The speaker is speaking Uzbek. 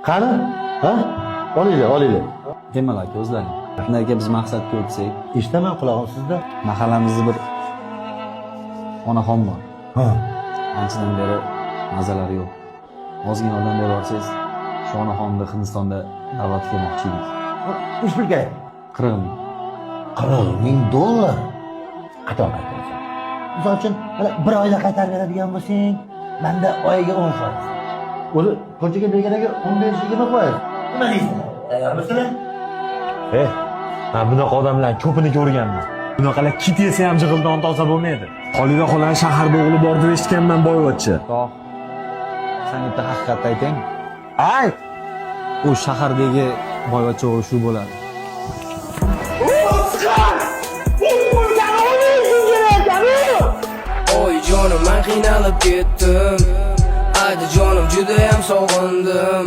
Qani? Ha? Olinglar. Demak aka o'zlaring. Shundan keyin biz maqsadga o'tsak, Eshitaman qulog'im sizda. mahallamizda bir onaxon bor. Ha. Anchadan beri mazalari yo'q. Ozgina yordam berib olsangiz, shu onaxonni Hindistonda da'vat qilmoqchi edik. Nech pul kerak? 40 ming. $40,000. Qachon qaytarasan? Misol uchun, mana bir oyda qaytarib beradigan bo'lsang, menda oyiga 10%. O'zi ko'chaga berganiga 15-20%. Nima deysiz? Tayyormisizlar? Men bunaqa odamlar ko'pini ko'rganman. Bunaqalar kit yesa ham jig'ildan toza bo'lmaydi. Xolida xola shaharda o'g'li bor deb eshitganman boyvachcha. Toh. Sen bitta haqiqatni ayting. Ayt! U shahardagi boyvachcha o'g'li shu bo'ladi. Oy jonim men qiynalib ketdim. Ayda jonim judayam sog'indim.